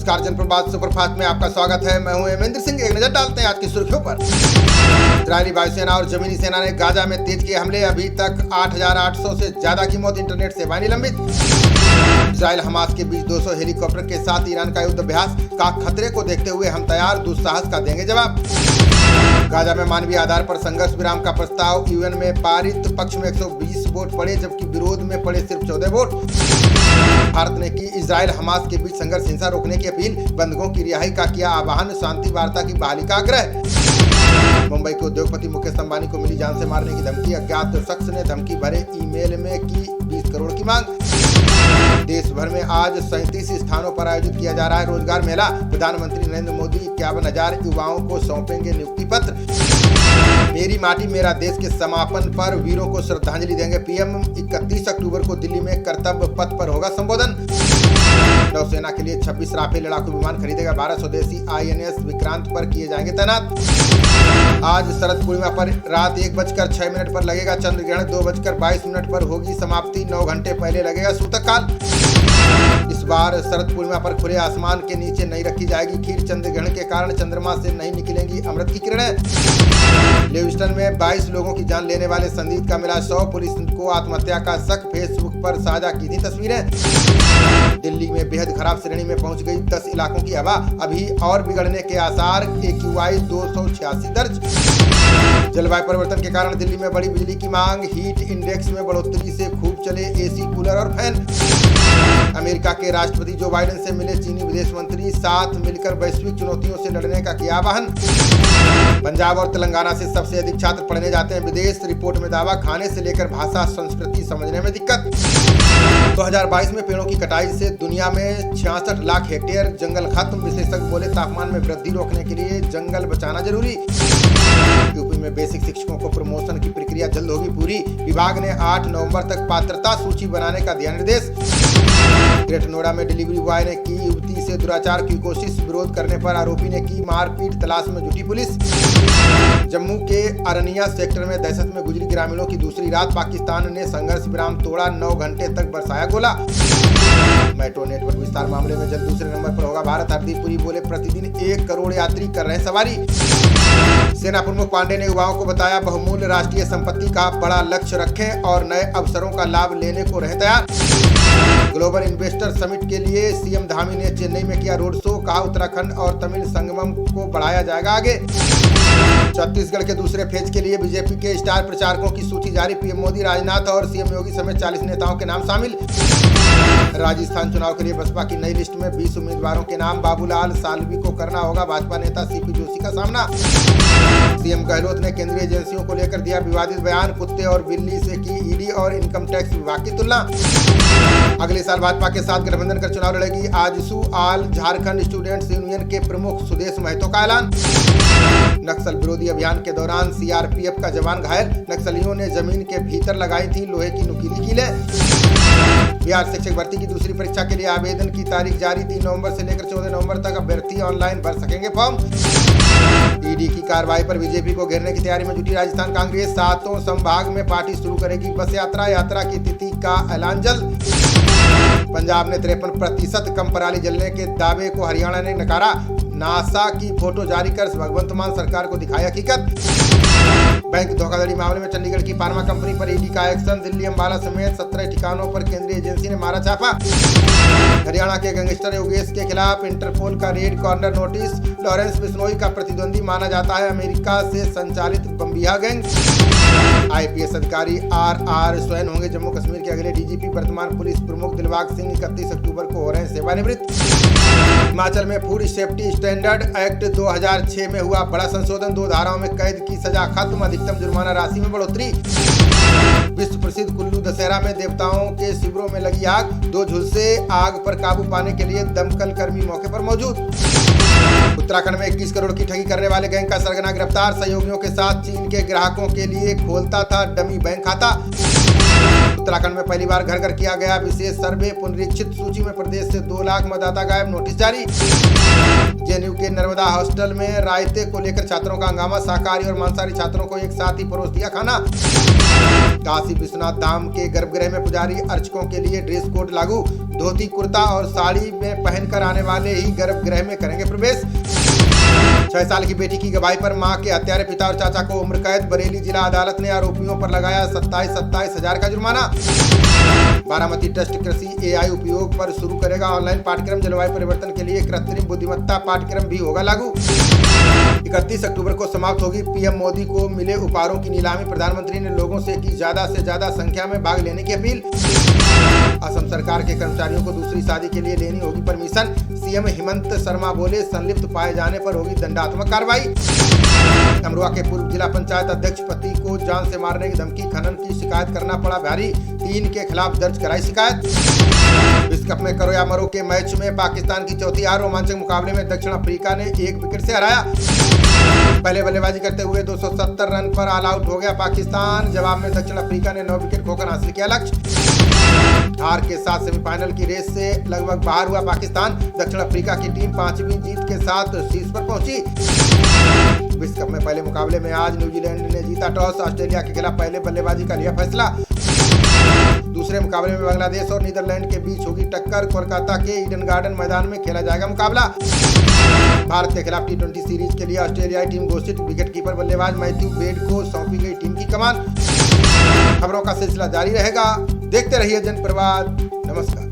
नमस्कार, जनप्रभात सुपरफास्ट में आपका स्वागत है। मैं हूं हेमेंद्र सिंह। एक नजर डालते हैं आज की सुर्खियों पर। इजरायली वायुसेना और जमीनी सेना ने गाजा में तेज किए हमले। अभी तक 8,800 से ज्यादा की मौत। इंटरनेट सेवाएं निलंबित। इजराइल हमास के बीच 200 हेलीकॉप्टर के साथ ईरान का युद्ध अभ्यास का खतरे को देखते हुए हम तैयार, दुस्साहस का देंगे जवाब। गाजा में मानवीय आधार पर संघर्ष विराम का प्रस्ताव यूएन में पारित। पक्ष में 120 वोट पड़े जबकि विरोध में पड़े सिर्फ 14 वोट। भारत ने की इजराइल हमास के बीच संघर्ष हिंसा रोकने की अपील। बंधकों की रिहाई का किया आह्वान। शांति वार्ता की बहाली का आग्रह। मुंबई के उद्योगपति मुकेश अंबानी को मिली जान से मारने की धमकी। अज्ञात शख्स ने धमकी भरे ईमेल में की 20 करोड़ की मांग। देश भर में आज 37 स्थानों पर आयोजित किया जा रहा है रोजगार मेला। प्रधानमंत्री नरेंद्र मोदी 51,000 युवाओं को सौंपेंगे नियुक्ति पत्र। मेरी माटी मेरा देश के समापन पर वीरों को श्रद्धांजलि देंगे पीएम। 31 अक्टूबर को दिल्ली में कर्तव्य पथ पर होगा संबोधन। नौसेना के लिए 26 राफेल लड़ाकू विमान खरीदेगा भारत। स्वदेशी आईएनएस विक्रांत पर किए जाएंगे तैनात। आज शरद पूर्णिमा पर रात 1:06 पर लगेगा चंद्र ग्रहण। 2:22 पर होगी समाप्ति। 9 घंटे पहले लगेगा सूतक काल। इस बार शरद पूर्णिमा पर खुले आसमान के नीचे नहीं रखी जाएगी खीर। चंद्र ग्रहण के कारण चंद्रमा से नहीं निकलेंगी अमृत की किरणें। ल्यूस्टन में 22 लोगों की जान लेने वाले संदिग्ध का मिला शव। पुलिस को आत्महत्या का शक। फेसबुक पर साझा की थी तस्वीरें। दिल्ली में बेहद खराब श्रेणी में पहुंच गई 10 इलाकों की हवा। अभी और बिगड़ने के आसार। AQI 286 दर्ज। जलवायु परिवर्तन के कारण दिल्ली में बड़ी बिजली की मांग। हीट इंडेक्स में बढ़ोतरी से खूब चले एसी, कूलर और फैन। अमेरिका के राष्ट्रपति जो बाइडेन से मिले चीनी विदेश मंत्री। साथ मिलकर वैश्विक चुनौतियों से लड़ने का किया आह्वान। पंजाब और तेलंगाना से सबसे अधिक छात्र पढ़ने जाते हैं विदेश। रिपोर्ट में दावा। खाने से लेकर भाषा संस्कृति समझने में दिक्कत। 2022 में पेड़ों की कटाई से दुनिया में 66 लाख हेक्टेयर जंगल खत्म। विशेषज्ञ बोले तापमान में वृद्धि रोकने के लिए जंगल बचाना जरूरी। यूपी में बेसिक शिक्षकों को प्रमोशन की प्रक्रिया जल्द होगी पूरी। विभाग ने 8 नवंबर तक पात्रता सूची बनाने का दिया निर्देश। ग्रेटर नोएडा में डिलीवरी बॉय ने की युवती से दुराचार की कोशिश। विरोध करने पर आरोपी ने की मारपीट। तलाश में जुटी पुलिस। जम्मू के अरनिया सेक्टर में दहशत में गुजरी ग्रामीणों की दूसरी रात। पाकिस्तान ने संघर्ष विराम तोड़ा। 9 घंटे तक बरसाया गोला। मेट्रो नेटवर्क विस्तार मामले में जल्द दूसरे नंबर पर होगा भारत। हरदीप पुरी बोले प्रतिदिन 1 करोड़ यात्री कर रहे हैं सवारी। सेना प्रमुख पांडे ने युवाओं को बताया बहुमूल्य राष्ट्रीय संपत्ति का बड़ा लक्ष्य रखें और नए अवसरों का लाभ लेने को रहे तैयार। ग्लोबल इन्वेस्टर समिट के लिए सीएम धामी ने चेन्नई में किया रोड शो। कहा उत्तराखंड और तमिल संगमम को बढ़ाया जाएगा आगे। छत्तीसगढ़ के दूसरे फेज के लिए बीजेपी के स्टार प्रचारकों की सूची जारी। पीएम मोदी, राजनाथ और सीएम योगी समेत 40 नेताओं के नाम शामिल। राजस्थान चुनाव के लिए बसपा की नई लिस्ट में 20 उम्मीदवारों के नाम। बाबूलाल सालवी को करना होगा भाजपा नेता सीपी जोशी का सामना। सीएम गहलोत ने केंद्रीय एजेंसियों को लेकर दिया विवादित बयान। कुत्ते और बिल्ली से की ईडी और इनकम टैक्स विभाग की तुलना। अगले साल भाजपा के साथ गठबंधन कर चुनाव लड़ेगी आजसू। आल झारखंड स्टूडेंट्स यूनियन के प्रमुख सुदेश महतो का ऐलान। नक्सल विरोधी अभियान के दौरान सीआरपीएफ का जवान घायल। नक्सलियों ने जमीन के भीतर लगाई थी लोहे की नुकीली कीलें। बिहार शिक्षक भर्ती की दूसरी परीक्षा के लिए आवेदन की तारीख जारी। 3 नवंबर से लेकर 14 नवंबर तक अभ्यर्थी ऑनलाइन भर सकेंगे फॉर्म। ईडी की कार्रवाई पर बीजेपी को घेरने की तैयारी में जुटी राजस्थान कांग्रेस। 7 संभाग में पार्टी शुरू करेगी बस यात्रा। यात्रा की तिथि का ऐलान जल्द। पंजाब ने 53% कम पराली जलने के दावे को हरियाणा ने नकारा। नासा की फोटो जारी कर भगवंत मान सरकार को दिखाई हकीकत। बैंक धोखाधड़ी मामले में चंडीगढ़ की फार्मा कंपनी पर ईडी का एक्शन। दिल्ली, अंबाला समेत 17 ठिकानों पर केंद्रीय एजेंसी ने मारा छापा। हरियाणा के गैंगस्टर योगेश के खिलाफ इंटरपोल का red corner notice. Lawrence Bishnoi का प्रतिद्वंदी माना जाता है अमेरिका से संचालित बम्बिया गैंग। आईपीएस अधिकारी RR स्वयं होंगे जम्मू कश्मीर के अगले डीजीपी। वर्तमान पुलिस प्रमुख दिलबाग सिंह 31 अक्टूबर को हो रहे हैं सेवानिवृत्त। हिमाचल में फूड सेफ्टी स्टैंडर्ड एक्ट 2006 में हुआ बड़ा संशोधन। 2 धाराओं में कैद की सजा खत्म। अधिकतम जुर्माना राशि में बढ़ोतरी। विश्व प्रसिद्ध कुल्लू दशहरा में देवताओं के शिविरों में लगी आग। 2 झुलसे। आग पर काबू पाने के लिए दमकल कर्मी मौके पर मौजूद। उत्तराखंड में 21 करोड़ की ठगी करने वाले गैंग का सरगना गिरफ्तार। सहयोगियों के साथ चीन के ग्राहकों के लिए खोलता था डमी बैंक खाता। उत्तराखंड में पहली बार घर घर किया गया विशेष सर्वे। पुनरीक्षित सूची में प्रदेश से 2 लाख मतदाता गायब। नोटिस जारी। जेएनयू के नर्मदा हॉस्टल में रायते को लेकर छात्रों का हंगामा, शाकाहारी और मांसाहारी छात्रों को एक साथ ही परोस दिया खाना। काशी विश्वनाथ धाम के गर्भगृह में पुजारी अर्चकों के लिए ड्रेस कोड लागू, धोती कुर्ता और साड़ी में पहनकर आने वाले ही गर्भगृह में करेंगे प्रवेश। 6 साल की बेटी की गवाही पर मां के हत्यारे पिता और चाचा को उम्र कैद, बरेली जिला अदालत ने आरोपियों पर लगाया 27 हजार का जुर्माना। बारामती ट्रस्ट कृषि एआई उपयोग पर शुरू करेगा ऑनलाइन पाठ्यक्रम, जलवायु परिवर्तन के लिए कृत्रिम बुद्धिमत्ता पाठ्यक्रम भी होगा लागू। 31 अक्टूबर को समाप्त होगी पीएम मोदी को मिले उपहारों की नीलामी, प्रधानमंत्री ने लोगों से की ज्यादा से ज्यादा संख्या में भाग लेने की अपील। असम सरकार के कर्मचारियों को दूसरी शादी के लिए लेनी होगी परमिशन, सीएम हेमंत शर्मा बोले संलिप्त पाए जाने पर होगी दंडात्मक कार्रवाई। अमरोहा के पूर्व जिला पंचायत अध्यक्ष पति को जान से मारने की धमकी, खनन की शिकायत करना पड़ा भारी, 3 के खिलाफ दर्ज कराई शिकायत। विश्व कप में करो या मरो के मैच में पाकिस्तान की चौथी हार, रोमांचक मुकाबले में दक्षिण अफ्रीका ने 1 विकेट से हराया। पहले बल्लेबाजी करते हुए 270 रन पर ऑल आउट हो गया पाकिस्तान, जवाब में दक्षिण अफ्रीका ने 9 विकेट खोकर हासिल किया लक्ष्य। हार के साथ सेमीफाइनल की रेस से लगभग बाहर हुआ पाकिस्तान, दक्षिण अफ्रीका की टीम 5वीं जीत के साथ शीर्ष पर पहुंची। विश्व कप में पहले मुकाबले में आज न्यूजीलैंड ने जीता टॉस, ऑस्ट्रेलिया के खिलाफ पहले बल्लेबाजी का लिया फैसला। दूसरे मुकाबले में बांग्लादेश और नीदरलैंड के बीच होगी टक्कर, कोलकाता के ईडन गार्डन मैदान में खेला जाएगा मुकाबला। भारत के खिलाफ T20 सीरीज के लिए ऑस्ट्रेलियाई टीम घोषित, विकेटकीपर बल्लेबाज मैथ्यू वेड को सौंपी गई टीम की कमान। खबरों का सिलसिला जारी रहेगा, देखते रहिए जनप्रवाद। नमस्कार।